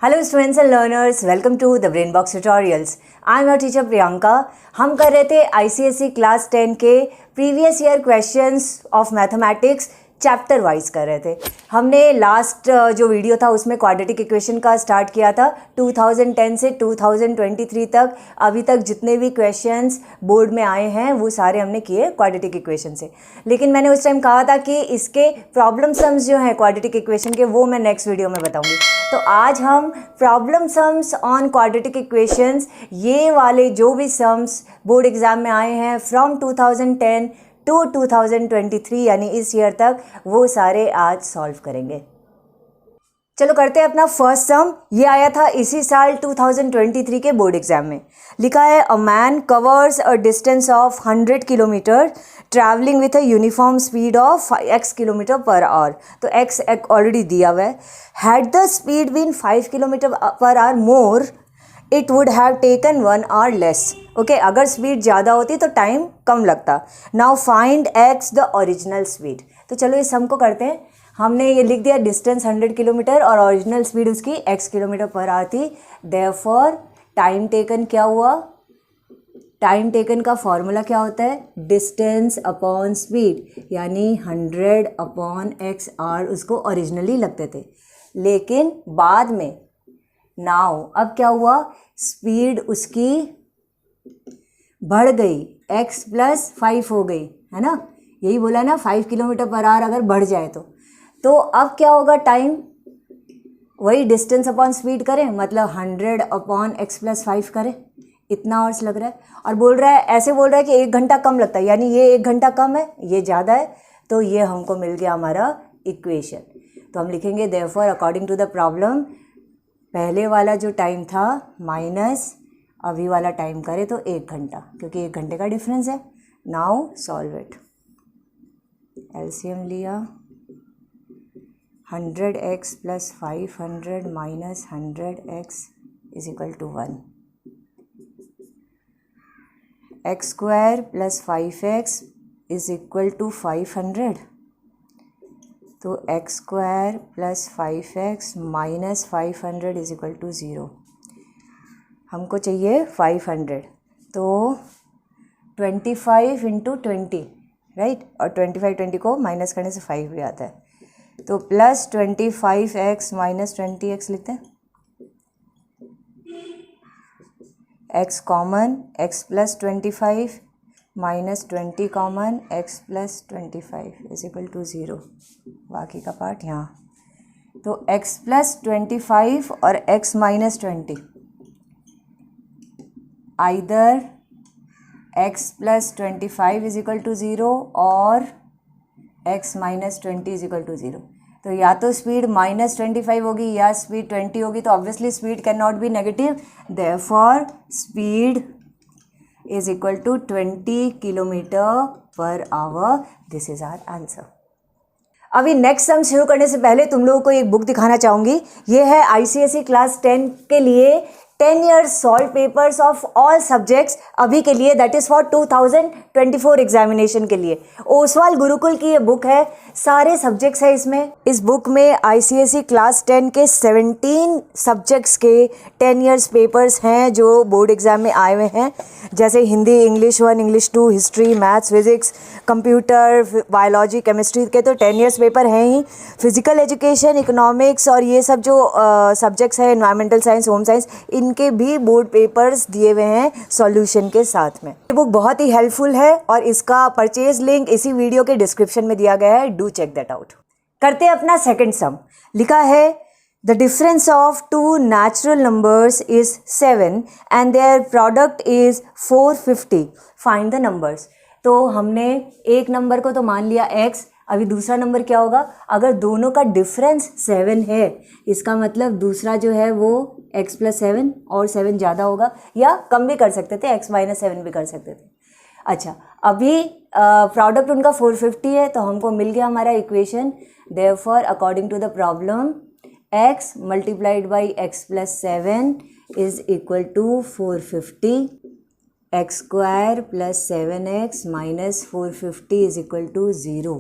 Hello students and learners, welcome to the Brain Box Tutorials. I am your teacher Priyanka. हम कर रहे थे ICSE class 10 के previous year questions of mathematics chapter wise कर रहे थे। हमने लास्ट जो वीडियो था उसमें क्वाड्रेटिक इक्वेशन का स्टार्ट किया था 2010 से 2023 तक। अभी तक जितने भी क्वेश्चंस बोर्ड में आए हैं वो सारे हमने किए क्वाड्रेटिक इक्वेशन से। लेकिन मैंने उस टाइम कहा था कि इसके प्रॉब्लम सम्स जो हैं क्वाड्रेटिक इक्वेशन के वो मैं नेक्स्ट वीडियो में बताऊंगी। तो आज हम problem sums on quadratic equations, ये वाले जो भी सम्स बोर्ड एग्जाम में आए हैं फ्रॉम 2010 टू 2023 यानी इस ईयर तक, वो सारे आज सॉल्व करेंगे। चलो करते हैं अपना फर्स्ट सम। ये आया था इसी साल 2023 के बोर्ड एग्जाम में। लिखा है a man covers a distance of 100 kilometre travelling with a uniform speed of x kilometre per hour. तो x ऑलरेडी दिया हुआ है। Had the speed been 5 kilometre per hour more it would have taken 1 hour less. Okay, अगर speed ज़्यादा होती तो time कम लगता। Now find x the original speed. तो चलो इस सम को करते हैं। हमने ये लिख दिया डिस्टेंस 100 किलोमीटर और ओरिजिनल स्पीड उसकी x किलोमीटर पर आवर थी। देयरफॉर टाइम टेकन क्या हुआ? टाइम टेकन का फॉर्मूला क्या होता है? डिस्टेंस अपॉन स्पीड, यानी 100 अपॉन x आवर उसको ओरिजिनली लगते थे। लेकिन बाद में नाउ अब क्या हुआ? स्पीड उसकी बढ़ गई, x प्लस 5 हो गई, है ना? यही बोला ना, 5 किलोमीटर पर आवर अगर बढ़ जाए तो अब क्या होगा? टाइम वही डिस्टेंस अपॉन स्पीड करें, मतलब 100 अपॉन x प्लस 5 करें, इतना आवर्स लग रहा है। और बोल रहा है, ऐसे बोल रहा है कि 1 घंटा कम लगता है, यानी ये 1 घंटा कम है, ये ज़्यादा है। तो ये हमको मिल गया हमारा इक्वेशन। तो हम लिखेंगे therefore according to the problem, पहले वाला जो टाइम था माइनस अभी वाला टाइम करें तो 1 घंटा, क्योंकि 1 घंटे का डिफरेंस है। Now solve it. एलसीएम लिया, 100x plus 500 minus 100x is equal to 1। X square plus 5x is equal to 500। तो x square plus 5x minus 500 is equal to 0। हमको चाहिए 500, तो 25 इंटू 20, राइट? और 20 को माइनस करने से 5 भी आता है। तो प्लस 25x माइनस 20x लिखते हैं। x common, x plus 25 minus 20 common, x plus 25 is equal to 0। बाकी का पार्ट यहाँ। तो x प्लस 25 और x minus 20, either x plus 25 is equal to 0 और x minus 20 is equal to 0। तो या तो स्पीड माइनस 25 होगी या स्पीड 20 होगी। तो obviously speed can not be negative, therefore speed is equal to 20 kilometre per hour. This is our answer. अभी next sum शुरू करने से पहले तुम लोगों को एक बुक दिखाना चाहूँगी। ये है आईसीएसई क्लास 10 के लिए 10 years solve papers of all subjects अभी के लिए, दैट इज़ फॉर 2024 एग्जामिनेशन के लिए। ओसवाल गुरुकुल की ये बुक है, सारे सब्जेक्ट्स है इसमें। इस बुक में आईसीएसई क्लास 10 के 17 सब्जेक्ट्स के 10 years पेपर्स हैं जो बोर्ड एग्जाम में आए हुए हैं, जैसे Hindi, English 1, English 2, history, maths, physics, computer, biology, chemistry के तो 10 years पेपर हैं ही। फिजिकल एजुकेशन, इकोनॉमिक्स और ये सब जो सब्जेक्ट्स हैं, एनवायरमेंटल साइंस, होम साइंस, इनके भी बोर्ड पेपर्स दिए हुए हैं सॉल्यूशन के साथ में। ये बुक बहुत ही हेल्पफुल है और इसका परचेज लिंक इसी वीडियो के डिस्क्रिप्शन में दिया गया है, डू चेक दैट आउट। करते हैं अपना सेकंड सम। लिखा है the difference of two natural numbers is 7 and their product is 450, find the numbers. तो हमने एक नंबर को तो मान लिया x, अभी दूसरा नंबर क्या होगा? अगर दोनों का डिफरेंस 7 है, इसका मतलब दूसरा जो है वो x प्लस 7 और 7 ज़्यादा होगा, या कम भी कर सकते थे, x माइनस 7 भी कर सकते थे। अच्छा, अभी प्रोडक्ट उनका 450 है, तो हमको मिल गया हमारा equation. Therefore according to the problem, x multiplied by x plus 7 is equal to 450। X square plus 7x minus 450 is equal to 0।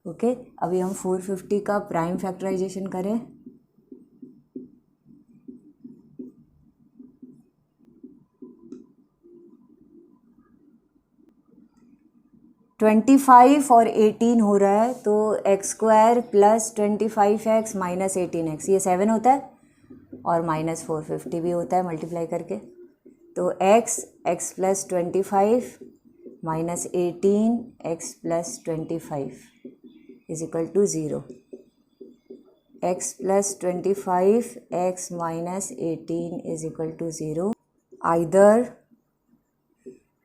Okay, अभी हम 450 का प्राइम फैक्टराइजेशन करें। 25 और 18 हो रहा है, तो x square plus 25x minus 18x, ये 7 होता है और माइनस 450 भी होता है मल्टीप्लाई करके। तो x plus 25 minus 18 x plus 25 is equal to 0। x plus 25 x minus 18 is equal to 0। Either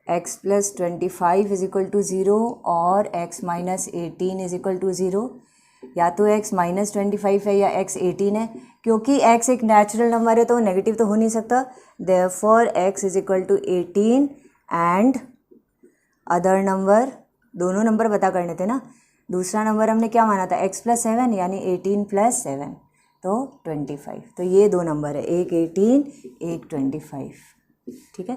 x plus 25 is equal to 0 और x minus 18 is equal to 0, या तो x माइनस 25 है या x 18 है। क्योंकि x एक नेचुरल नंबर है तो नेगेटिव तो हो नहीं सकता, therefore x is equal to 18 and other number, दोनों नंबर पता करने थे ना। दूसरा नंबर हमने क्या माना था, x प्लस 7 यानी 18 प्लस 7 तो 25। तो ये दो नंबर है, एक 18 एक 25, ठीक है।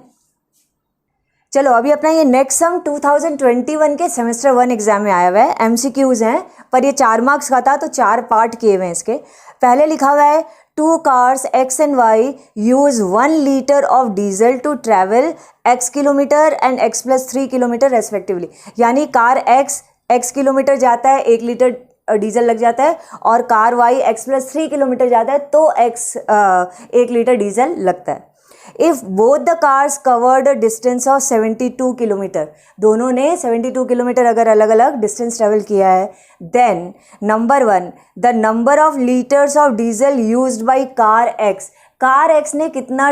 चलो अभी अपना ये नेक्स्ट सम 2021 के सेमेस्टर 1 एग्जाम में आया हुआ है, एमसीक्यूज हैं, पर ये 4 मार्क्स का था तो 4 पार्ट किए हुए हैं इसके। पहले लिखा हुआ है 2 cars x and y use 1 liter of diesel to travel x kilometre and x plus 3 kilometre respectively. यानी कार x किलोमीटर जाता है, 1 लीटर डीजल लग जाता है, और car y x plus 3 kilometre जाता है तो 1 लीटर डीजल लगता है। If both the cars covered a distance of 72 kilometre, दोनों ने 72 किलोमीटर अगर अलग अलग डिस्टेंस ट्रेवल किया है, then number 1 the number of litres of diesel used by car x ने कितना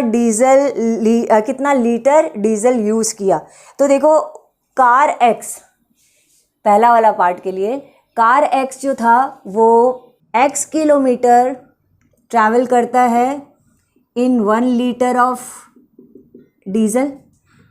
लीटर डीजल यूज़ किया। तो देखो कार x, पहला वाला पार्ट के लिए कार x जो था वो x किलोमीटर ट्रैवल करता है इन 1 लीटर ऑफ डीजल,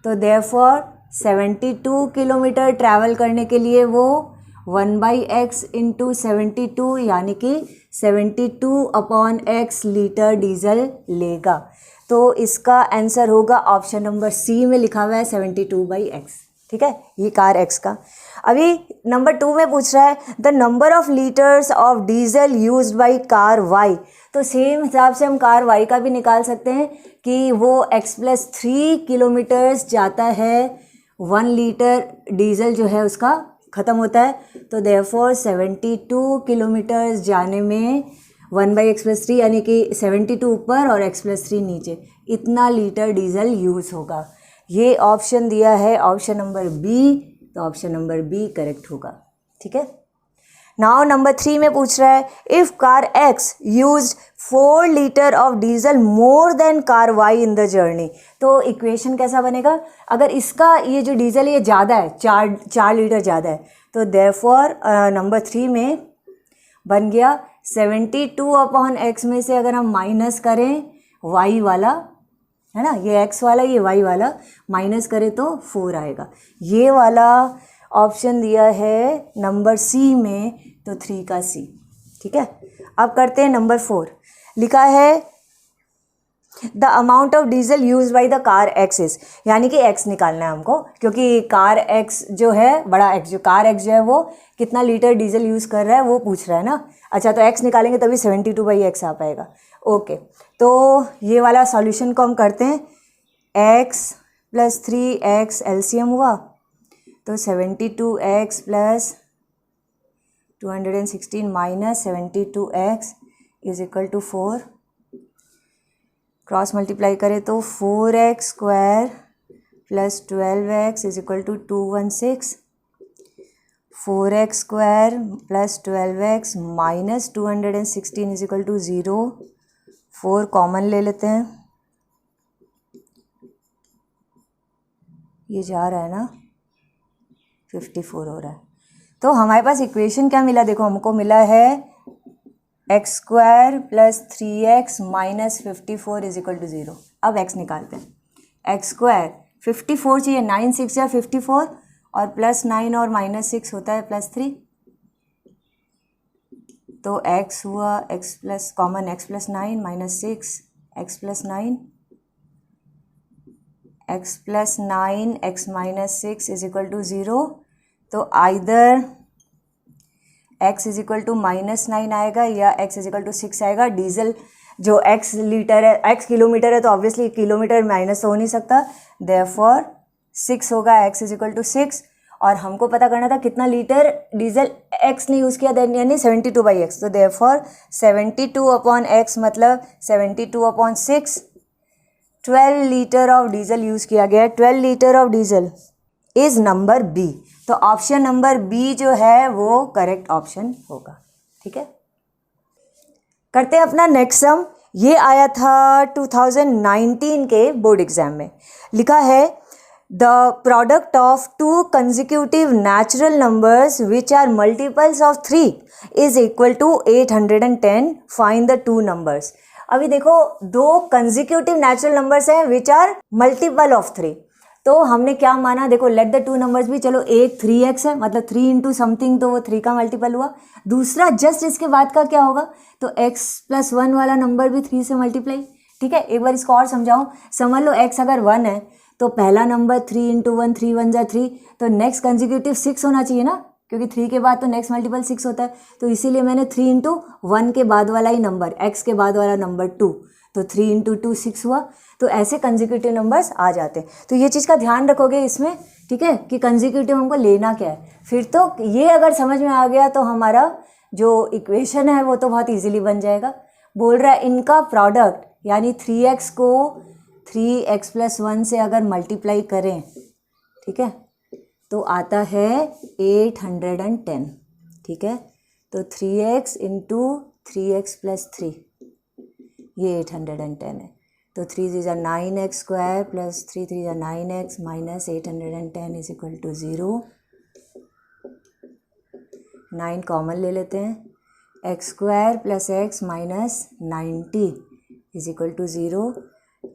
तो देयरफॉर 72 किलोमीटर ट्रैवल करने के लिए वो 1/x इंटू 72 यानी कि 72/x लीटर डीजल लेगा। तो इसका आंसर होगा ऑप्शन नंबर सी में लिखा हुआ है 72/x, ठीक है, ये कार x का। अभी नंबर 2 में पूछ रहा है the number of litres of diesel used by car y। तो सेम हिसाब से हम कार y का भी निकाल सकते हैं कि वो x प्लस 3 किलोमीटर्स जाता है, 1 लीटर डीजल जो है उसका ख़त्म होता है, तो देयरफॉर 72 किलोमीटर्स जाने में 1/x प्लस 3 यानी कि 72 ऊपर और x प्लस 3 नीचे, इतना लीटर डीजल यूज़ होगा। ये ऑप्शन दिया है ऑप्शन नंबर बी, तो ऑप्शन नंबर बी करेक्ट होगा, ठीक है। नाउ नंबर 3 में पूछ रहा है if car x used 4 litre of diesel more than car y in the journey. तो इक्वेशन कैसा बनेगा, अगर इसका ये जो डीजल ये ज़्यादा है, 4 लीटर ज़्यादा है, तो देयरफॉर नंबर 3 में बन गया 72/x में से अगर हम माइनस करें y वाला, है ना, ये x वाला ये y वाला माइनस करें तो 4 आएगा। ये वाला ऑप्शन दिया है नंबर सी में, तो 3 का सी, ठीक है। अब करते हैं नंबर 4, लिखा है the amount of diesel use by the car x is, यानी कि x निकालना है हमको, क्योंकि कार x जो है, बड़ा x जो कार x जो है वो कितना लीटर डीजल यूज़ कर रहा है वो पूछ रहा है ना। अच्छा, तो x निकालेंगे तभी 72/x आ पाएगा। ओके, तो ये वाला सॉल्यूशन को हम करते हैं, x प्लस 3x एलसीएम हुआ तो 72x plus 216 minus 72x is equal to 4, cross multiply करें तो 4x square plus 12x is equal to 216, 4x square plus 12x minus 216 is equal to 0, 4 common ले लेते हैं, ये जा रहा है ना, 54 हो रहा है। तो हमारे पास इक्वेशन क्या मिला, देखो हमको मिला है x square plus 3x minus 54 is equal to 0। अब x निकालते हैं, x स्क्वायर 54 चाहिए, 9 6 या 54 और प्लस 9 और माइनस 6 होता है प्लस 3, तो x हुआ x plus common x plus 9 minus 6 x plus 9, x plus 9 x minus 6 is equal to 0। तो either x is equal to -9 आएगा या x इज इक्वल टू 6 आएगा। डीजल जो x लीटर है, x किलोमीटर है, तो ऑब्वियसली किलोमीटर माइनस हो नहीं सकता, देयरफॉर 6 होगा, x इज इक्वल टू 6। और हमको पता करना था कितना लीटर डीजल x ने यूज़ किया, देन यानी 72/x। तो देयरफॉर 72/x मतलब 72/6, 12 लीटर ऑफ डीजल यूज़ किया गया है। 12 litre of diesel is number B. तो ऑप्शन नंबर बी जो है वो करेक्ट ऑप्शन होगा। ठीक है, करते हैं अपना नेक्स्ट सम। ये आया था 2019 के बोर्ड एग्जाम में। लिखा है the product of two consecutive natural numbers which are multiples of 3 is equal to 810, find the two numbers. अभी देखो, दो कंजिक्यूटिव नेचुरल नंबर्स हैं विच आर मल्टीपल ऑफ 3। तो हमने क्या माना, देखो लेट द टू नंबर्स भी, चलो एक 3x है मतलब 3 इंटू समथिंग, तो वो 3 का मल्टीपल हुआ। दूसरा जस्ट इसके बाद का क्या होगा, तो x+1 वाला नंबर भी 3 से मल्टीप्लाई। ठीक है, एक बार इसको और समझाऊं। समझ लो x अगर 1 है तो पहला नंबर 3 इंटू 1, 3 1 जा 3, तो नेक्स्ट कंजिक्यूटिव 6 होना चाहिए ना, क्योंकि 3 के बाद तो नेक्स्ट मल्टीपल 6 होता है। तो इसीलिए मैंने 3 इंटू 1 के बाद वाला ही नंबर, x के बाद वाला नंबर 2, तो 3 इंटू 2 6 हुआ। तो ऐसे कंजिक्यूटिव नंबर्स आ जाते हैं। तो ये चीज़ का ध्यान रखोगे इसमें, ठीक है, कि कंजिक्यूटिव हमको लेना क्या है। फिर तो ये अगर समझ में आ गया तो हमारा जो इक्वेशन है वो तो बहुत इजीली बन जाएगा। बोल रहा है इनका प्रोडक्ट यानी 3x को 3x+1 से अगर मल्टीप्लाई करें, ठीक है, तो आता है 810। ठीक है, तो 3x इंटू 3x+3, ये 810 है। तो 3 3 9x² plus 3 3 9x minus 810 is equal to 0। 9 common ले लेते हैं, x² plus x minus 90 is equal to 0।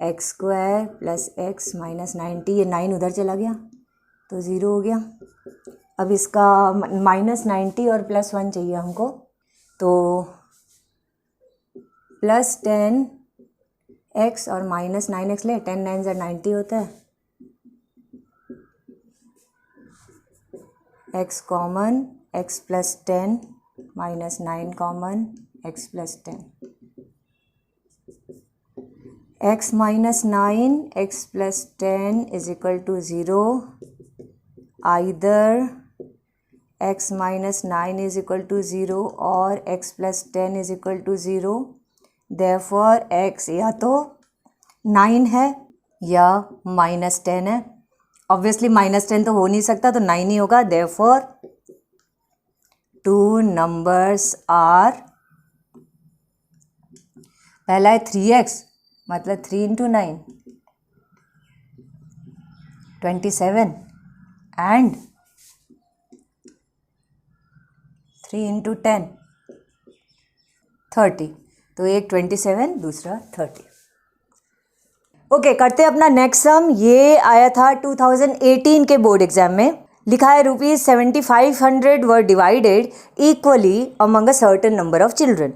x² plus x minus 90, ये 9 उधर चला गया तो 0 हो गया। अब इसका -90 और +1 चाहिए हमको, तो +10x और -9x ले, 10 9 ज़ा 90 होता है। x common, x plus 10 minus 9 common, x plus 10, x minus 9 x plus 10 is equal to 0। Either x minus 9 is equal to 0 और x plus 10 is equal to 0। Therefore x या तो 9 है या -10 है। ऑब्वियसली -10 तो हो नहीं सकता, तो 9 ही होगा। देयरफॉर टू नंबर्स आर, पहला है 3x मतलब 3 इंटू 9 27 एंड 3 इंटू 10 30। तो एक 27, दूसरा 30। ओके, करते हैं अपना नेक्स्ट सम। ये आया था 2018 के बोर्ड एग्जाम में। लिखा है ₹7500 were divided equally among a certain number of children.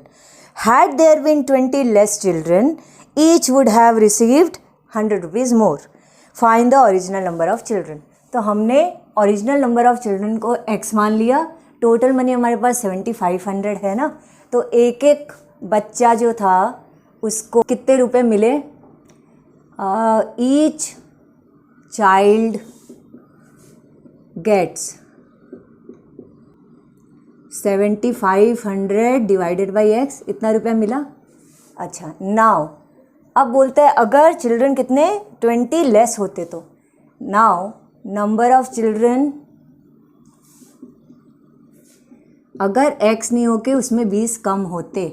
Had there been 20 less children, each would have received ₹100 more. Find the original number of children. तो हमने ओरिजिनल नंबर ऑफ चिल्ड्रन को x मान लिया। Total money हमारे पास 7500 है ना, तो एक एक बच्चा जो था उसको कितने रुपए मिले, each child gets 7500 divided by x, इतना रुपया मिला। अच्छा, नाउ अब बोलते हैं अगर चिल्ड्रन कितने 20 लेस होते तो, नाउ नंबर ऑफ चिल्ड्रन अगर x नहीं होके उसमें 20 कम होते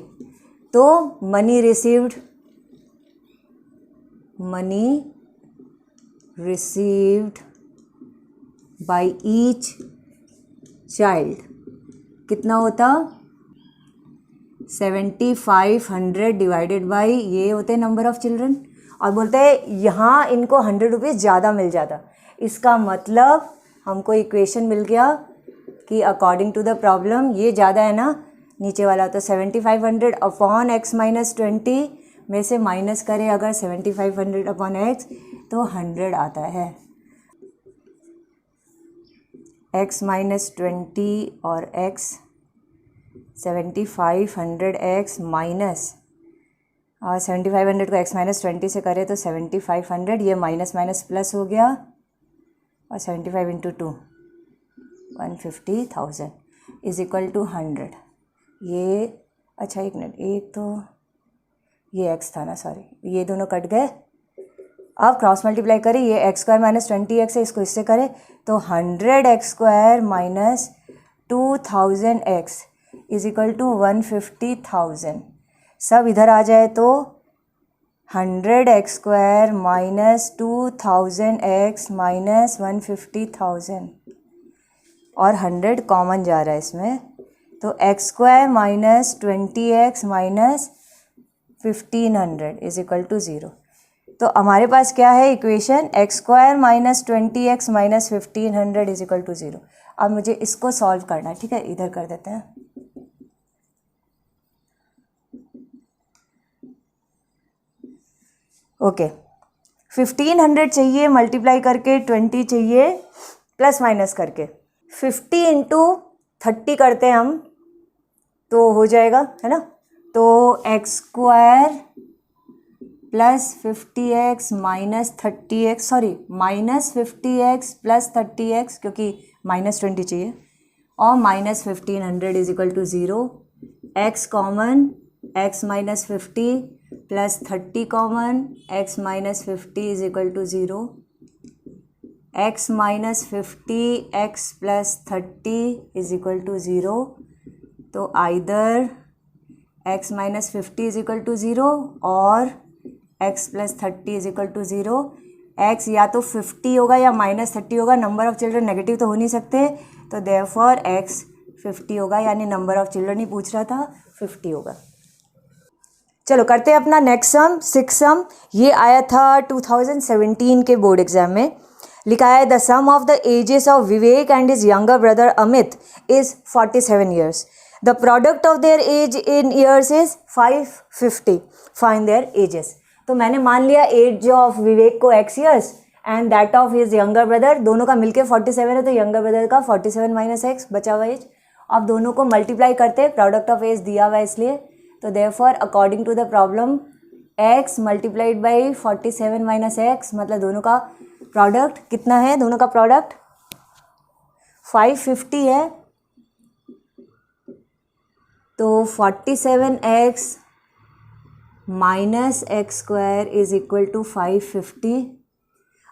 तो money received by each child कितना होता, 7500 डिवाइडेड बाई ये होते नंबर ऑफ चिल्ड्रन। और बोलते हैं यहाँ इनको ₹100 ज़्यादा मिल जाता। इसका मतलब हमको इक्वेशन मिल गया कि अकॉर्डिंग टू द प्रॉब्लम ये ज़्यादा है ना, नीचे वाला। तो 7500 अपॉन x माइनस 20 में से माइनस करें अगर 7500 अपॉन x तो 100 आता है। x माइनस 20 और x 7500x माइनस, और 7500 को x माइनस 20 से करें तो 7500, ये माइनस माइनस प्लस हो गया, और 75 इंटू 2 150,000 इज इक्वल टू 100। ये अच्छा एक मिनट, एक तो ये x था ना, सॉरी, ये दोनों कट गए। अब क्रॉस मल्टीप्लाई करें, ये एक्स स्क्वायर माइनस 20x है, इसको इससे करें तो 100x square minus 2000x is equal to 150,000। सब इधर आ जाए तो 100x square minus 2000x minus 150,000 और 100 कॉमन जा रहा है इसमें, तो x square minus 20x minus 1500 is equal to 0। तो हमारे पास क्या है equation, x square minus 20x minus 1500 is equal to 0। अब मुझे इसको सॉल्व करना है, ठीक है, इधर कर देते हैं। ओके 1500 चाहिए मल्टीप्लाई करके 20 चाहिए प्लस माइनस करके, 50 इंटू 30 करते हैं हम तो हो जाएगा, है ना। तो x square plus 50x minus 30x, sorry minus 50x plus 30x क्योंकि माइनस 20 चाहिए, और minus 1500 is equal to 0। x common, x minus 50 plus 30 common, x minus 50 is equal to 0। x minus 50 x plus 30 is equal to 0। तो either x minus 50 is equal to 0 और x plus 30 is equal to 0। x या तो 50 होगा या minus 30 होगा, number of children negative तो हो नहीं सकते, तो देयरफॉर x 50 होगा, यानी नंबर ऑफ चिल्ड्रन ही पूछ रहा था, 50 होगा। चलो करते हैं अपना नेक्स्ट सम, 6 सम। ये आया था 2017 के बोर्ड एग्जाम में। लिखा है the sum of the ages of Vivek and his younger brother Amit is 47 years. The product of their age in years is 550। Find their ages. तो मैंने मान लिया एज ऑफ विवेक को x years and that of his younger brother, दोनों का मिलके 47 है, तो यंगर ब्रदर का 47 माइनस x बचा हुआ एज। अब दोनों को मल्टीप्लाई करते हैं, प्रोडक्ट ऑफ एज दिया हुआ है इसलिए, तो therefore according to the problem x multiplied by 47 minus x, मतलब दोनों का प्रोडक्ट कितना है, दोनों का प्रोडक्ट 550 है। तो 47x minus x square is equal to 550।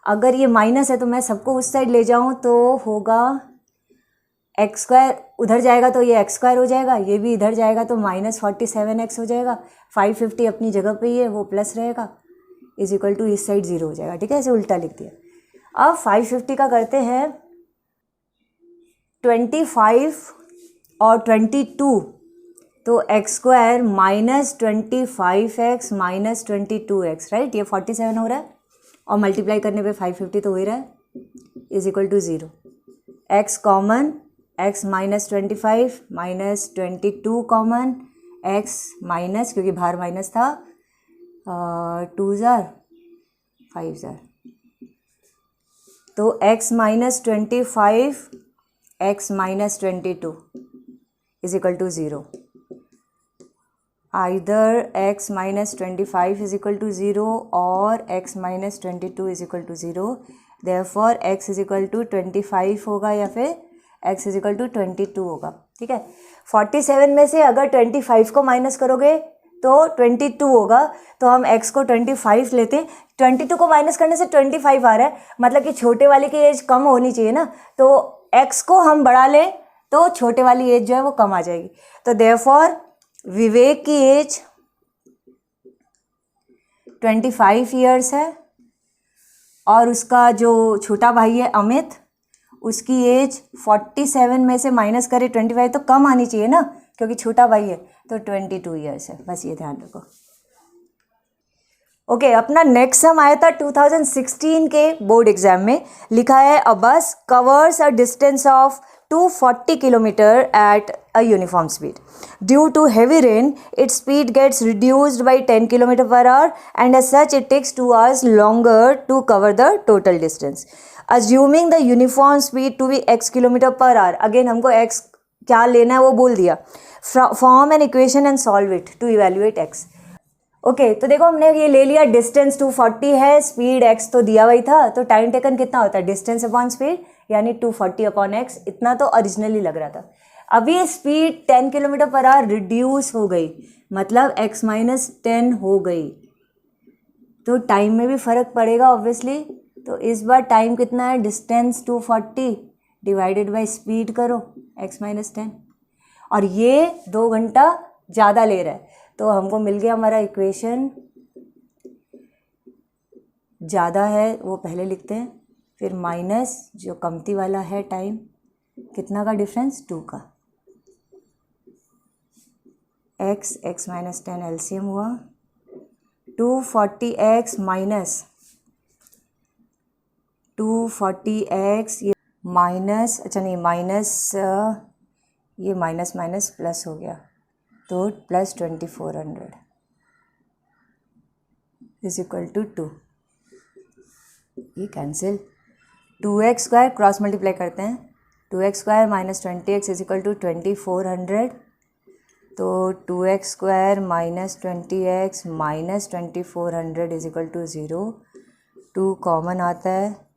अगर ये माइनस है तो मैं सबको उस साइड ले जाऊं तो होगा एक्स स्क्वायर, उधर जाएगा तो ये एक्स स्क्वायर हो जाएगा, ये भी इधर जाएगा तो माइनस 47x हो जाएगा। 550 अपनी जगह पे ही है, वो प्लस रहेगा, इज इक्वल टू इस साइड 0 हो जाएगा, ठीक है, ऐसे उल्टा लिख दिया। अब 550 का करते हैं 25 और 22, तो x square minus 25x minus 22x, right, ये 47 हो रहा है और मल्टीप्लाई करने पे 550 तो हो ही रहा है, is equal to 0। x common, x minus 25 minus 22 common, x minus क्योंकि बाहर माइनस था 2,000 5,000, तो x minus 25 x minus 22 is equal to 0। Either x minus 25 is equal to 0 और x minus 22 is equal to 0। Therefore x is equal to 25 होगा या फिर x is equal to 22 होगा, ठीक है। 47 में से अगर 25 को माइनस करोगे तो 22 होगा, तो हम x को 25 लेते हैं। 22 को माइनस करने से 25 आ रहा है, मतलब कि छोटे वाले की एज कम होनी चाहिए ना, तो x को हम बढ़ा लें तो छोटे वाली एज जो है वो कम आ जाएगी। तो देयरफॉर विवेक की एज 25 ईयर्स है और उसका जो छोटा भाई है अमित, उसकी एज 47 में से माइनस करे 25 तो कम आनी चाहिए ना, क्योंकि छोटा भाई है, तो 22 ईयर्स है, बस ये ध्यान रखो। ओके, अपना नेक्स्ट सम आया था 2016 के बोर्ड एग्जाम में। लिखा है अ बस covers a distance of 240 kilometre at a uniform speed. Due to heavy rain, its speed gets reduced by 10 km per hour and as such it takes 2 hours longer to cover the total distance. Assuming the uniform speed to be x km per hour, again हमको x क्या लेना है वो बोल दिया. Form an equation and solve it to evaluate x. Okay तो देखो हमने ये ले लिया, डिस्टेंस 240 है, स्पीड x तो दिया हुआ था, तो टाइम टेकन कितना होता है, डिस्टेंस अपॉन स्पीड, यानी 240 अपॉन x, इतना तो ओरिजिनली लग रहा था। अभी speed 10 kilometre per our reduce हो गई, मतलब x माइनस 10 हो गई, तो टाइम में भी फ़र्क पड़ेगा ऑब्वियसली। तो इस बार टाइम कितना है, डिस्टेंस 240 डिवाइडेड बाय स्पीड करो x माइनस 10, और ये 2 घंटा ज़्यादा ले रहा है, तो हमको मिल गया हमारा इक्वेशन, ज़्यादा है वो पहले लिखते हैं, फिर माइनस जो कमती वाला है टाइम, कितना का डिफरेंस, 2 का, x माइनस 10 एलसीएम हुआ, 240x माइनस 240x, ये माइनस, अच्छा नहीं माइनस, ये माइनस माइनस प्लस हो गया, तो प्लस 2400 इज इक्वल टू 2, ये cancel, 2x square cross multiply करते हैं, 2x square minus 20x is equal to 2400, तो 2x square minus 20x minus 2400 is equal to 0, 2 common आता है,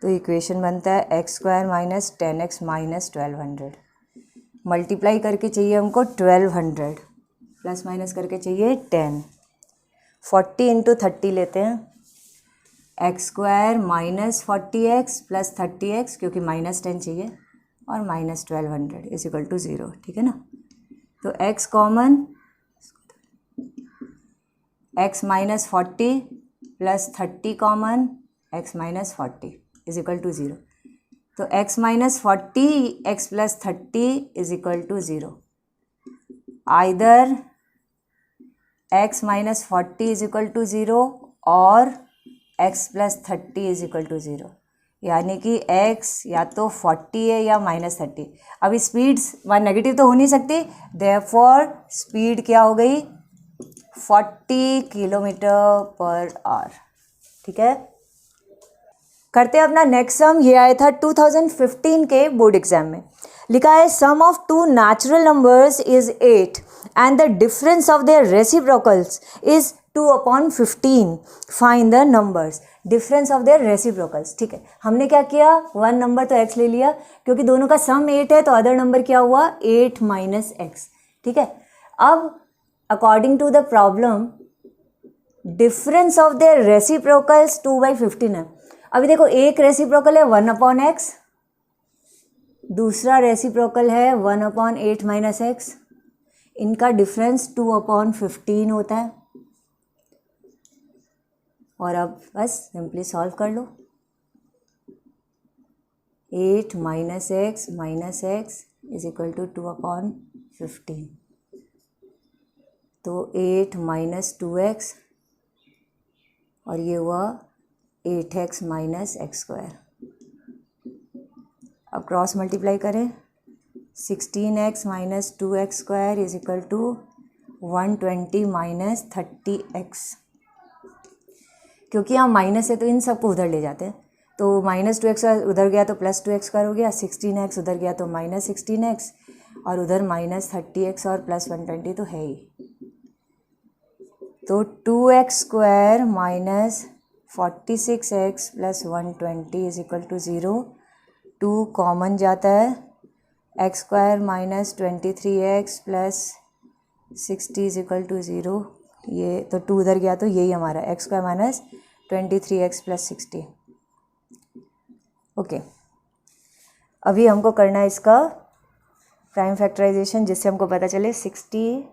तो इक्वेशन बनता है x square minus 10x minus 1200, multiply करके चाहिए हमको 1200, प्लस माइनस करके चाहिए 10, 40 इंटू 30 लेते हैं, x square minus 40x plus 30x, क्योंकि माइनस 10 चाहिए, और माइनस 1200 इज इक्वल टू 0, ठीक है ना। तो x common, x minus 40 plus 30 common, x minus 40 is equal to 0, तो x minus 40 x plus 30 is equal to 0, either x minus 40 is equal to 0 और x plus 30 is equal to 0, यानी कि x या तो 40 है या माइनस 30। अभी speeds negative तो हो नहीं सकती, देयरफॉर स्पीड क्या हो गई, 40 किलोमीटर पर आवर, ठीक है। करते हैं अपना नेक्स्ट सम, ये आया था 2015 के बोर्ड एग्जाम में, लिखा है sum of two natural numbers is 8 and the difference of their reciprocals is 2/15, find the numbers, difference of their reciprocals, ठीक है। हमने क्या किया, वन नंबर तो x ले लिया, क्योंकि दोनों का सम 8 है, तो अदर नंबर क्या हुआ, 8 माइनस x, ठीक है। अब according to the problem, difference of their reciprocals 2/15 है। अभी देखो, एक रेसिप्रोकल है 1/x, दूसरा रेसिप्रोकल है 1/8 माइनस x, इनका डिफरेंस 2/15 होता है, और अब बस सिंपली सॉल्व कर लो, 8 minus x is equal to 2/15, तो 8 माइनस 2x, और ये हुआ 8x माइनस एक्स स्क्वायर। अब क्रॉस मल्टीप्लाई करें, 16x minus 2x square is equal to 120 minus 30x, क्योंकि यहाँ माइनस है तो इन सबको उधर ले जाते हैं, तो माइनस 2x उधर गया तो प्लस 2x स्क्वायर हो गया, 16x उधर गया तो माइनस 16x, और उधर माइनस 30x और प्लस 120 तो है ही, तो 2x square minus 46x plus 120 is equal to 0, 2 common जाता है, x square minus 23x plus 60 is equal to 0, ये तो 2 उधर गया तो यही हमारा x square minus 23x plus 60, okay. अभी हमको करना है इसका प्राइम फैक्टराइजेशन, जिससे हमको पता चले 60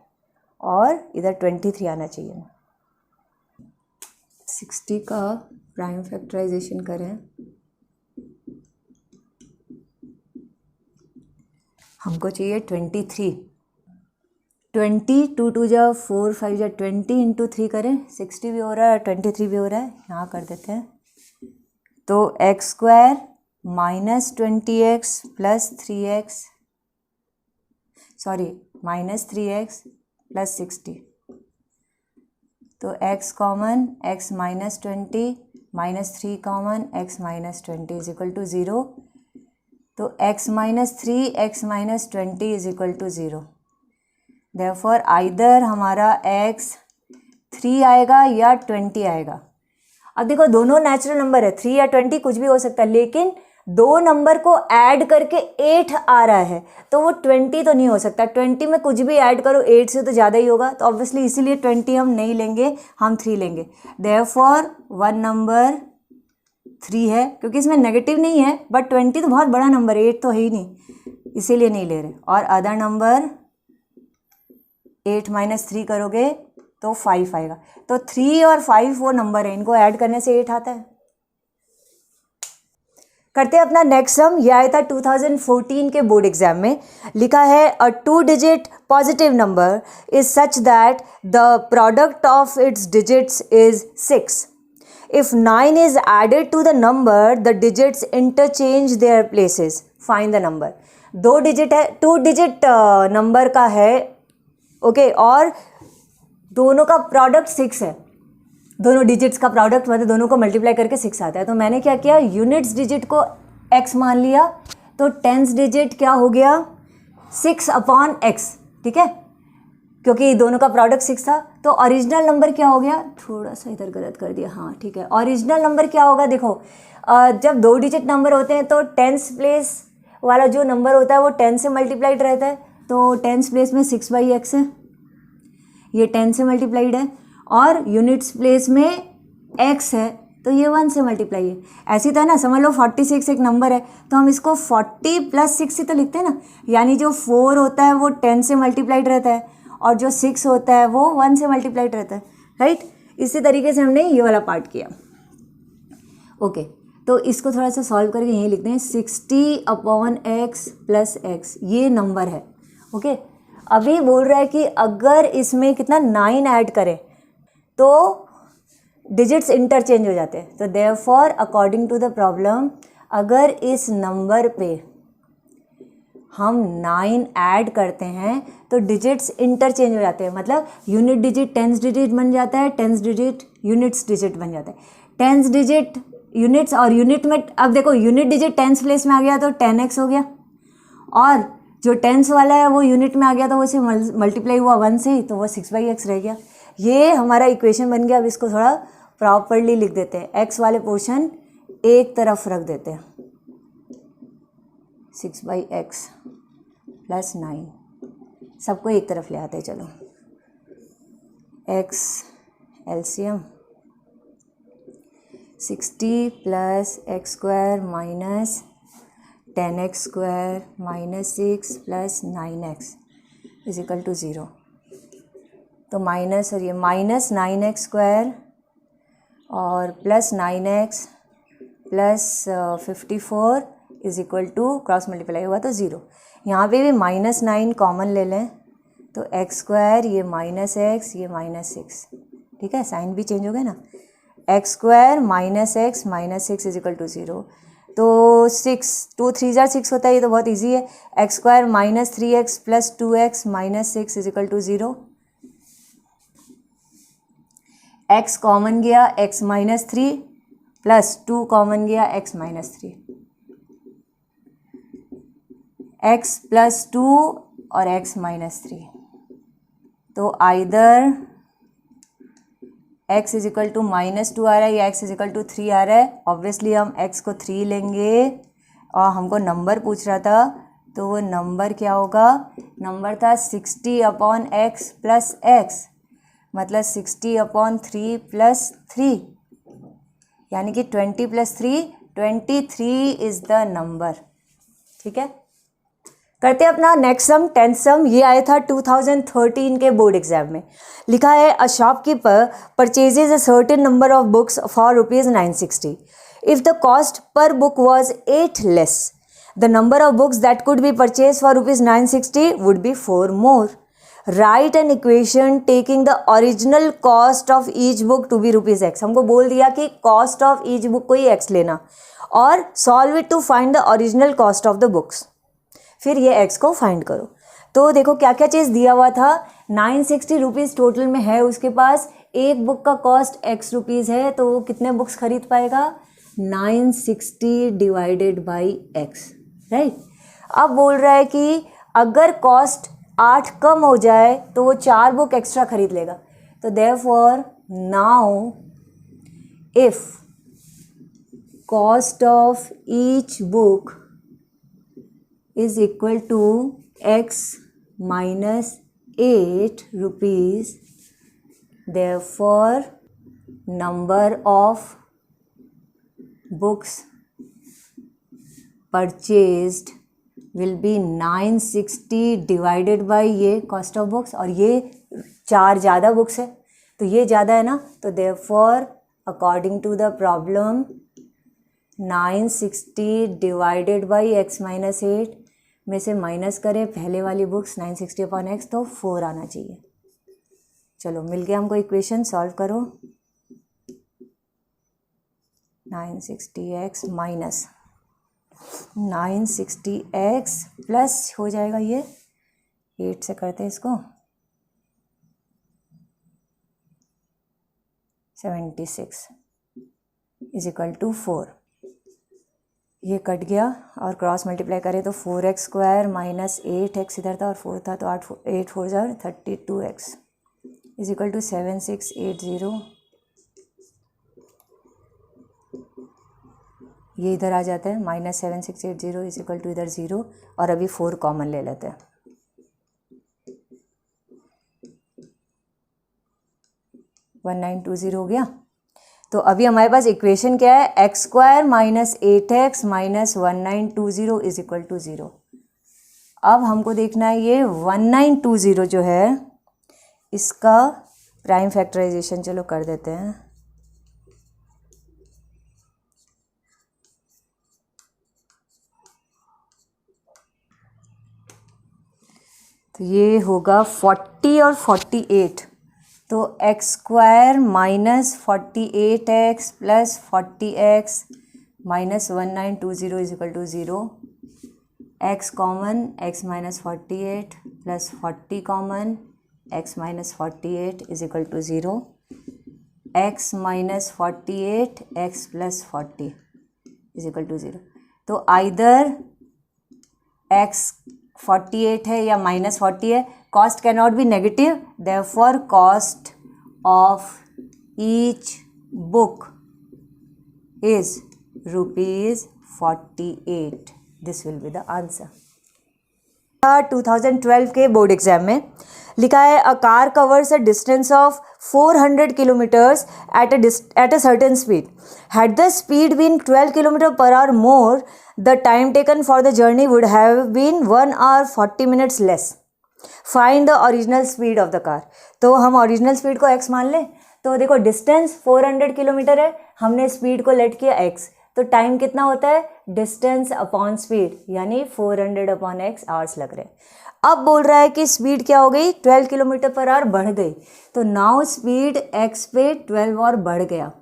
और इधर 23 आना चाहिए। 60 का प्राइम फैक्टराइजेशन करें, हमको चाहिए 23, 20 2 2 जा 4 5 जा 20 इंटू 3 करें, 60 भी हो रहा है 23 भी हो रहा है, यहाँ कर देते हैं, तो x square minus 20x plus 3x, sorry minus 3x plus 60, तो x common, x minus 20 minus 3 common, x minus 20 is equal to 0, तो x minus 3 x minus 20 is equal to 0। Therefore either हमारा x 3 आएगा या 20 आएगा। अब देखो दोनों natural number है, 3 या 20 कुछ भी हो सकता है, लेकिन दो नंबर को ऐड करके 8 आ रहा है तो वो 20 तो नहीं हो सकता। 20 में कुछ भी ऐड करो 8 से तो ज़्यादा ही होगा, तो ऑब्वियसली इसीलिए 20 हम नहीं लेंगे, हम 3 लेंगे। देयरफॉर वन नंबर 3 है, क्योंकि इसमें नेगेटिव नहीं है, बट 20 तो बहुत बड़ा नंबर है, 8 तो है ही नहीं, इसीलिए नहीं ले रहे। और अदर नंबर 8 माइनस 3 करोगे तो 5 आएगा। तो 3 और 5 वो नंबर है, इनको ऐड करने से 8 आता है। करते हैं अपना नेक्स्ट सम। यह आया था 2014 के बोर्ड एग्जाम में। लिखा है a 2 digit positive number is such that the product of its digits is 6। If 9 is added to the number the digits interchange their places, find the number. 2 digit है, 2 digit number का है, okay, और दोनों का product 6 है। दोनों digits का product मतलब दोनों को मल्टीप्लाई करके 6 आता है। तो मैंने क्या किया, यूनिट्स डिजिट को x मान लिया, तो टेंस डिजिट क्या हो गया 6 अपॉन x, ठीक है, क्योंकि दोनों का प्रोडक्ट 6 था। तो ओरिजिनल नंबर क्या हो गया, थोड़ा सा इधर गलत कर दिया, हाँ ठीक है। ओरिजिनल नंबर क्या होगा, देखो जब 2 डिजिट नंबर होते हैं तो टेंस प्लेस वाला जो नंबर होता है वो 10 से मल्टीप्लाइड रहता है, तो टेंस प्लेस में 6/x है, ये 10 से मल्टीप्लाइड है, और यूनिट्स प्लेस में x है तो ये 1 से मल्टीप्लाई है। ऐसी था ना, समझ लो 46 एक नंबर है तो हम इसको 40 + 6 ही तो लिखते हैं ना, यानी जो 4 होता है वो 10 से मल्टीप्लाइड रहता है और जो 6 होता है वो 1 से मल्टीप्लाइड रहता है, राइट। इसी तरीके से हमने ये वाला पार्ट किया, ओके। तो इसको थोड़ा सा सॉल्व करके यही लिखते हैं 60/x + x, ये नंबर है, ओके। अभी बोल रहा है कि अगर इसमें कितना 9 ऐड करें तो डिजिट्स इंटरचेंज हो जाते हैं। तो therefore according to the problem अगर इस नंबर पे हम 9 ऐड करते हैं तो डिजिट्स इंटरचेंज हो जाते हैं, मतलब यूनिट डिजिट टेंस डिजिट बन जाता है, टेंस डिजिट यूनिट्स डिजिट बन जाता है। टेंस डिजिट यूनिट्स और यूनिट में, अब देखो यूनिट डिजिट टेंस प्लेस में आ गया तो 10x हो गया, और जो टेंस वाला है वो यूनिट में आ गया तो वो से मल्टीप्लाई हुआ 1 से ही, तो वो 6/x रह गया। ये हमारा इक्वेशन बन गया। अब इसको थोड़ा प्रॉपरली लिख देते हैं, x वाले पोर्शन एक तरफ रख देते हैं, 6/x + 9 सबको एक तरफ ले आते हैं। चलो x LCM 60 + x² - 10x² - 6 + 9x = 0। तो माइनस, और ये -9x² और +9x + 54 = क्रॉस मल्टीप्लाई हुआ तो 0। यहाँ पे भी -9 कॉमन ले लें तो x², ये -x, ये -6, ठीक है, साइन भी चेंज हो गया ना। x² - x - 6 = 0। तो 6 2 3 6 होता है, ये तो बहुत इजी है। x² - 3x + 2x - 6 = 0। x common गया, x - 3 + 2 कॉमन गया, x - 3, x + 2 और x - 3। तो आइदर x = -2 आ रहा है या x = 3 आ रहा है। ऑब्वियसली हम x को 3 लेंगे, और हमको नंबर पूछ रहा था तो वो नंबर क्या होगा, नंबर था 60/x + x, मतलब 60/3 + 3, यानी कि 20 + 3, 23 इज़ द नंबर, ठीक है। करते हैं अपना नेक्स्ट सम, 10th सम। ये आया था 2013 के बोर्ड एग्जाम में। लिखा है a shopkeeper purchases a certain number of books for ₹960। If the cost per book was 8 less, the number of books that could be purchase for ₹960 would be 4 more. Write an equation taking the original cost of each book to be ₹x। हमको बोल दिया कि cost of each book को ही x लेना, और solve it to find the original cost of the books. फिर ये x को फाइंड करो। तो देखो क्या क्या चीज़ दिया हुआ था, 960 रुपीज़ टोटल में है उसके पास, एक बुक का कॉस्ट x रुपीज़ है, तो वो कितने बुक्स खरीद पाएगा, 960 / x, राइट। अब बोल रहा है कि अगर कॉस्ट 8 कम हो जाए तो वो 4 बुक एक्स्ट्रा खरीद लेगा। तो therefore now if cost of each book is equal to x minus 8 rupees, therefore number of books purchased will be 960 divided by ये cost of books, और ये 4 ज़्यादा बुक्स है तो ये ज़्यादा है ना, तो therefore according to the problem 960 divided by x minus 8 में से माइनस करें पहले वाली बुक्स 960 अपॉन x, तो 4 आना चाहिए। चलो मिल गया हमको इक्वेशन, सॉल्व करो। 960x माइनस 960x प्लस हो जाएगा ये 8 से करते हैं इसको 76 इज इक्वल टू 4। ये कट गया और क्रॉस मल्टीप्लाई करें तो 4x स्क्वायर माइनस 8x इधर था और 4 था तो 8 4 jar 32x is equal to 7680। ये इधर आ जाता है माइनस 7680 इज इक्वल टू इधर 0 और अभी 4 कॉमन ले लेते हैं। वन 1920 हो गया। तो अभी हमारे पास इक्वेशन क्या है, x square minus 8x minus 1920 is equal to 0। अब हमको देखना है ये 1920 जो है इसका प्राइम फैक्टराइजेशन, चलो कर देते हैं। तो ये होगा 40 और 48, तो x square minus 48x plus 40x minus 1920 is equal to 0। X common x minus 48 plus 40 common x minus 48 is equal to 0। x minus 48 x plus 40 is equal to 0। तो आइदर x 48 है या माइनस 40 है, cost can not be negative, therefore cost of each book is ₹48। This will be the answer. 2012 के board exam में लिखा है a car covers a distance of 400 kilometres at a certain speed. Had the speed been 12 kilometre per hour more, the time taken for the journey would have been 1 hour 40 minutes less. Find the original speed of the car. तो हम original speed को x मान लें। तो देखो distance 400 kilometre है, हमने speed को लेट किया x, तो टाइम कितना होता है, डिस्टेंस अपॉन स्पीड, यानी 400 अपॉन x आवर्स लग रहे हैं। अब बोल रहा है कि स्पीड क्या हो गई, 12 किलोमीटर पर आवर बढ़ गई, तो नाउ स्पीड x पे 12 और बढ़ गया।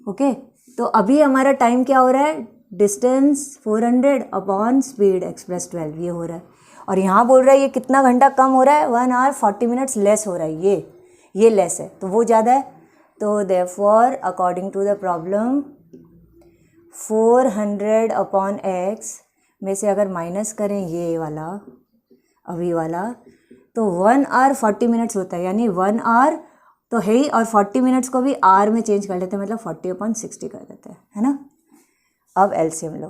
ओके, तो अभी हमारा टाइम क्या हो रहा है, distance 400 upon speed x plus 12 ये हो रहा है। और यहाँ बोल रहा है ये कितना घंटा कम हो रहा है, 1 hour 40 minutes लेस हो रहा है, ये लेस है तो वो ज़्यादा है। तो therefore according to the problem 400 upon x में से अगर माइनस करें ये वाला अभी वाला, तो 1 hour 40 minutes होता है, यानी 1 hour तो है ही, और 40 minutes को भी आर में चेंज कर लेते हैं, मतलब 40 अपॉन 60 कर देते हैं, है ना। अब एलसीएम लो,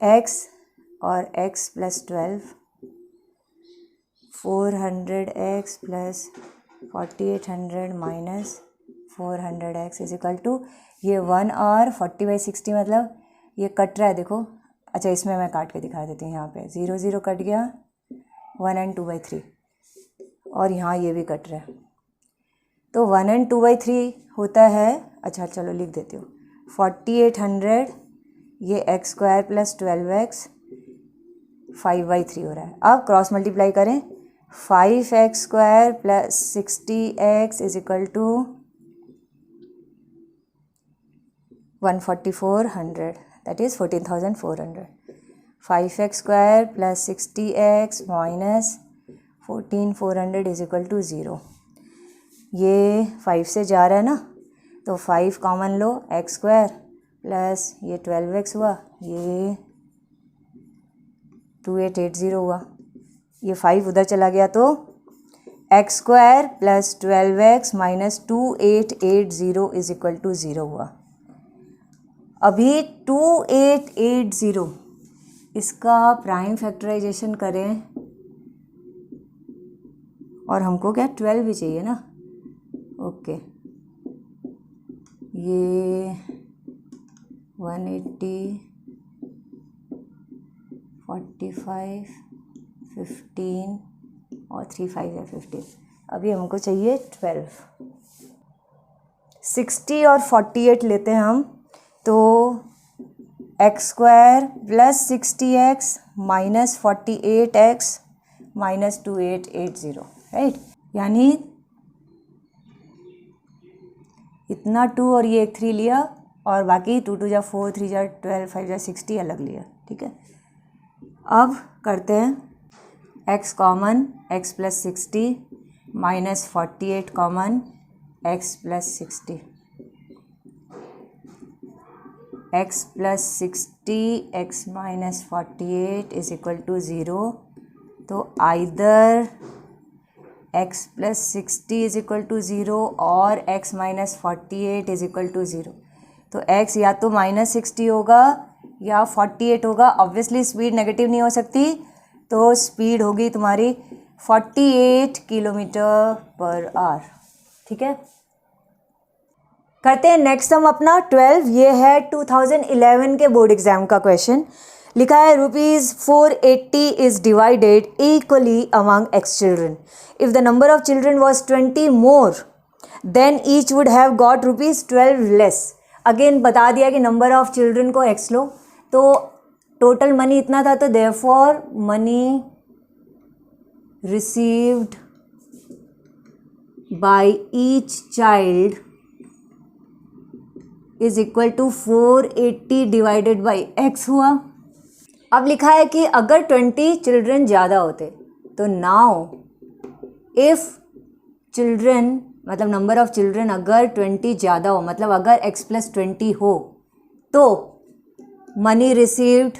x और x plus 12, 400x plus 4800 minus 400x is equal to ये 1 hour 40/60, मतलब ये कट रहा है देखो। अच्छा इसमें मैं काट के दिखा देती हूँ, यहाँ पे 0 0 कट गया, 1 and 2/3, और यहाँ ये भी कट रहा है, तो 1 and 2/3 होता है। अच्छा चलो लिख देती हूँ, 4800 ये x स्क्वायर प्लस 12x 5/3 हो रहा है। अब क्रॉस मल्टीप्लाई करें, 5x square plus 60x is equal to 14400, that is 14400। 5x square plus 60x minus 14400 is equal to 0। ये 5 से जा रहा है ना, तो 5 कॉमन लो, x स्क्वायर प्लस ये 12x हुआ, ये 2880 हुआ, ये 5 उधर चला गया तो x square plus 12x minus 2880 is equal to 0 हुआ। अभी 2880 इसका प्राइम फैक्टराइजेशन करें और हमको क्या 12 भी चाहिए ना। ओके, ये 180 45 15 और 3 5 है 15। अभी हमको चाहिए 12। 60 और 48 लेते हैं हम, तो x square plus 60x minus 48x minus 2880, right. यानी इतना 2 और ये एक 3 लिया और बाकी 2 2 जा 4 3 जा 12 5 जा 60 अलग लिया, ठीक है। अब करते हैं x common x plus 60 minus 48 common x plus 60, x plus 60 x minus 48 is equal to 0। तो either x plus 60 is equal to 0 और x minus 48 is equal to 0। तो x या तो माइनस 60 होगा या 48 होगा। ऑब्वियसली स्पीड नेगेटिव नहीं हो सकती, तो स्पीड होगी तुम्हारी 48 किलोमीटर पर आवर, ठीक है। करते हैं नेक्स्ट हम अपना 12। ये है 2011 के बोर्ड एग्जाम का क्वेश्चन। लिखा है ₹480 is divided equally among x children. If the number of children was 20 more than each would have got ₹12 less. Again बता दिया कि नंबर ऑफ चिल्ड्रन को x लो, तो टोटल मनी इतना था, तो therefore money received by each child is equal to 480 divided by x हुआ। अब लिखा है कि अगर 20 चिल्ड्रन ज़्यादा होते, तो नाउ इफ़ चिल्ड्रन मतलब नंबर ऑफ चिल्ड्रन अगर 20 ज़्यादा हो, मतलब अगर x प्लस 20 हो, तो money received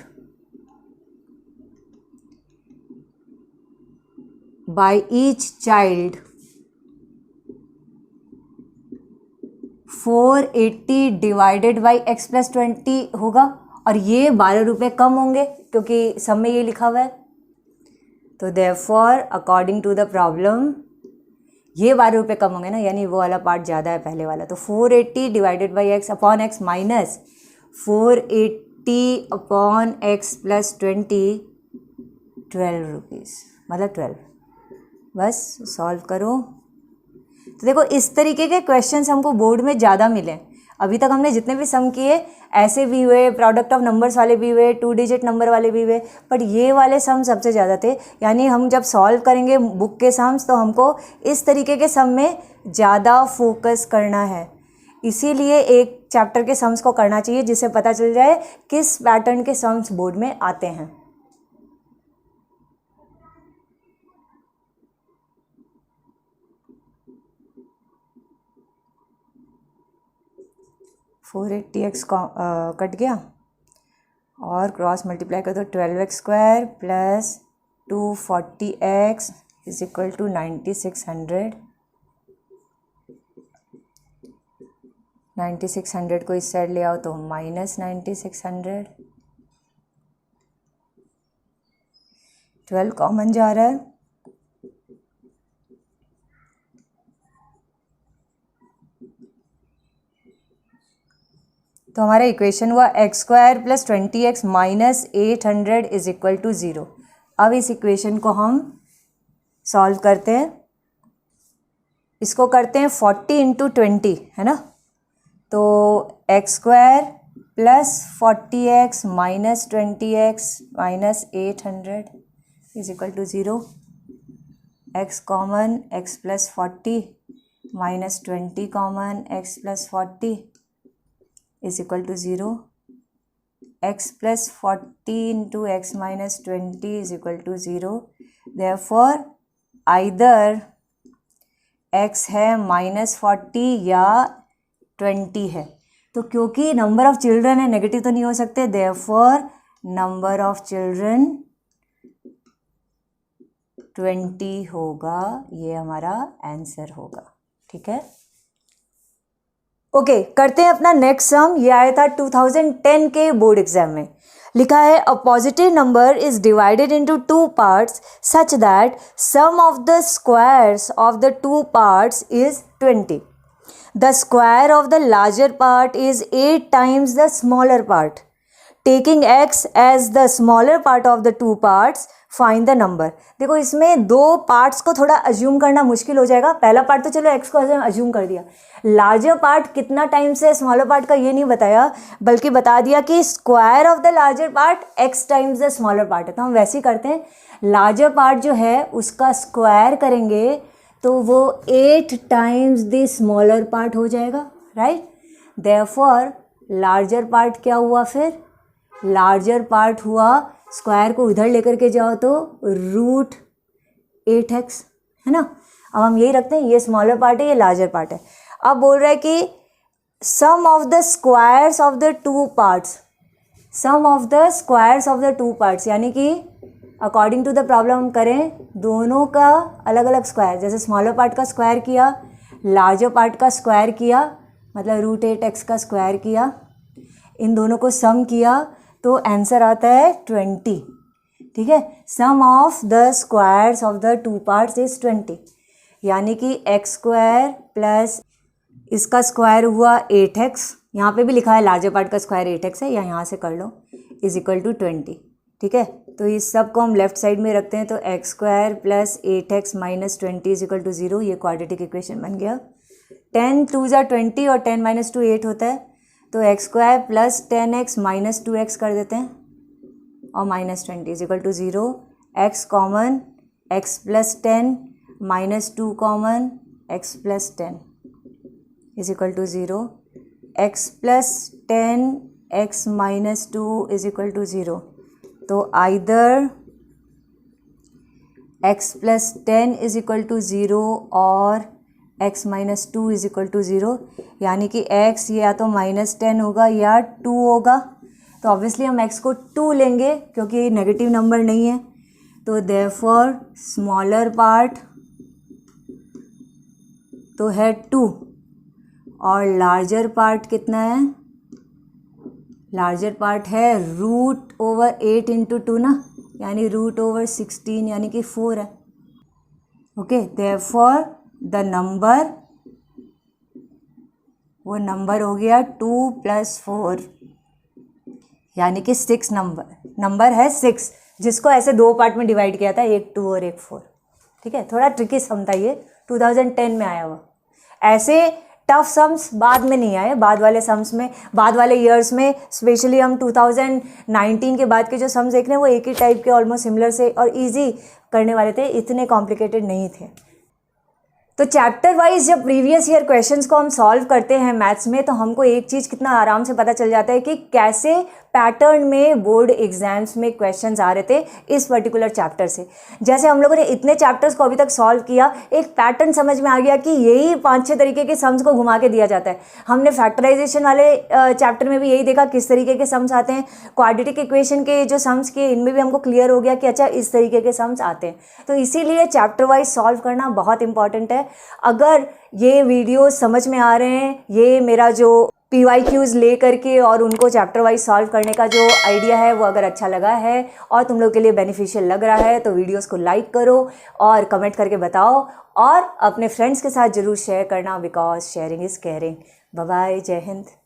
by each child 480 divided by x plus 20 होगा, और ये 12 रुपये कम होंगे क्योंकि सब में ये लिखा हुआ है। तो therefore according to the problem ये 12 रुपये कम होंगे ना, यानी वो वाला पार्ट ज़्यादा है पहले वाला। तो 480 divided by x upon x minus 480 upon x plus 20, 12 rupees, मतलब 12। बस सॉल्व करो। तो देखो इस तरीके के क्वेश्चंस हमको बोर्ड में ज़्यादा मिले। अभी तक हमने जितने भी सम किए ऐसे भी हुए, प्रोडक्ट ऑफ नंबर्स वाले भी हुए, 2 डिजिट नंबर वाले भी हुए, बट ये वाले सम सबसे ज़्यादा थे। यानी हम जब सॉल्व करेंगे बुक के सम्स, तो हमको इस तरीके के सम में ज़्यादा फोकस करना है। इसीलिए एक चैप्टर के सम्स को करना चाहिए, जिससे पता चल जाए किस पैटर्न के सम्स बोर्ड में आते हैं। फोर 480x कट गया और क्रॉस मल्टीप्लाई कर दो, 12x square plus 240x is equal to 9600। 9600 को इस साइड ले आओ तो माइनस 9600। 12 कॉमन जा रहा है, तो हमारा इक्वेशन हुआ x square plus 20x minus 800 is equal to 0। अब इस इक्वेशन को हम सॉल्व करते हैं। इसको करते हैं 40 इंटू 20, है ना। तो x square plus 40x minus 20x minus 800 is equal to 0। X common x plus 40 minus 20 common x plus 40 is equal to 0. X plus 40 into x minus 20 is equal to 0. Therefore either x है minus 40 या 20 है। तो क्योंकि number of children है, negative तो नहीं हो सकते, देयरफॉर नंबर ऑफ चिल्ड्रन 20 होगा, ये हमारा आंसर होगा। ठीक है, ओके करते हैं अपना नेक्स्ट सम। ये आया था 2010 के बोर्ड एग्जाम में। लिखा है a positive number is divided into two parts such that sum of the squares of the two parts is 20. The square of the larger part is 8 times the smaller part. Taking x as the smaller part of the two parts, find the number. देखो इसमें दो parts को थोड़ा assume करना मुश्किल हो जाएगा। पहला पार्ट तो चलो x को अज्यूम कर दिया, लार्जर पार्ट कितना टाइम्स है स्मॉलर पार्ट का ये नहीं बताया, बल्कि बता दिया कि square of the larger part x times the smaller part है। तो हम वैसे ही करते हैं, लार्जर पार्ट जो है उसका स्क्वायर करेंगे तो वो 8 टाइम्स द स्मॉलर पार्ट हो जाएगा, राइट। देयरफॉर लार्जर पार्ट क्या हुआ, फिर लार्जर पार्ट हुआ, स्क्वायर को इधर लेकर के जाओ तो √8x, है ना। अब हम यही रखते हैं, ये स्मॉलर पार्ट है, ये लार्जर पार्ट है। अब बोल रहा है कि sum of the squares of the two parts, sum of the squares of the two parts, यानी कि अकॉर्डिंग टू द प्रॉब्लम हम करें दोनों का अलग अलग स्क्वायर, जैसे स्मॉलर पार्ट का स्क्वायर किया, लार्जर पार्ट का स्क्वायर किया, मतलब √8x का स्क्वायर किया, इन दोनों को सम किया तो आंसर आता है 20। ठीक है, sum of the squares of the two parts is 20, यानी कि x² प्लस इसका स्क्वायर हुआ 8x, यहाँ पे भी लिखा है लार्जर पार्ट का स्क्वायर 8x है, या यहाँ से कर लो, इज इक्वल टू 20। ठीक है, तो इस सब को हम लेफ्ट साइड में रखते हैं, तो x² plus 8x minus 20 is equal to 0, ये क्वाड्रेटिक इक्वेशन बन गया। 10 2 = 20 और 10 - 2 8 होता है, तो x² plus 10x minus 2x कर देते हैं और minus 20 is equal to 0। x common, x plus 10 minus 2 common, x plus 10 is equal to 0। x plus 10 x minus 2 is equal to 0, तो either x plus 10 is equal to 0 और x minus 2 is equal to 0, यानी कि x या तो -10 होगा या 2 होगा। तो ऑब्वियसली हम x को 2 लेंगे क्योंकि ये नेगेटिव नंबर नहीं है, तो देयरफॉर स्मॉलर पार्ट तो है 2 और लार्जर पार्ट कितना है, लार्जर पार्ट है √8 × 2 ना, यानी √16 यानी कि 4 है। ओके, देयरफॉर द नंबर, वो नंबर हो गया 2 + 4 यानी कि 6 नंबर है 6, जिसको ऐसे दो पार्ट में डिवाइड किया था, एक 2 और एक 4। ठीक है, थोड़ा ट्रिकी सम था ये, 2010 में आया हुआ। ऐसे टफ सम्स बाद में नहीं आए, बाद वाले सम्स में, बाद वाले ईयर्स में, स्पेशली हम 2019 के बाद के जो सम्स देख रहे हैं वो एक ही टाइप के, ऑलमोस्ट सिमिलर से और इजी करने वाले थे, इतने कॉम्प्लिकेटेड नहीं थे। तो चैप्टर वाइज जब प्रीवियस ईयर क्वेश्चंस को हम सॉल्व करते हैं मैथ्स में, तो हमको एक चीज़ कितना आराम से पता चल जाता है कि कैसे पैटर्न में बोर्ड एग्जाम्स में क्वेश्चंस आ रहे थे इस पर्टिकुलर चैप्टर से। जैसे हम लोगों ने इतने चैप्टर्स को अभी तक सॉल्व किया, एक पैटर्न समझ में आ गया कि यही 5-6 तरीके के सम्स को घुमा के दिया जाता है। हमने फैक्टराइजेशन वाले चैप्टर में भी यही देखा किस तरीके के सम्स आते हैं, क्वाड्रेटिक इक्वेशन के जो सम्स किए इनमें भी हमको क्लियर हो गया कि अच्छा इस तरीके के सम्स आते हैं। तो इसीलिए चैप्टर वाइज सॉल्व करना बहुत इंपॉर्टेंट है। अगर ये वीडियो समझ में आ रहे हैं, ये मेरा जो PYQs ले करके और उनको चैप्टर वाइज सॉल्व करने का जो आइडिया है वो अगर अच्छा लगा है और तुम लोग के लिए बेनिफिशियल लग रहा है, तो वीडियोस को लाइक करो और कमेंट करके बताओ और अपने फ्रेंड्स के साथ ज़रूर शेयर करना, because sharing is caring. Bye bye, जय हिंद।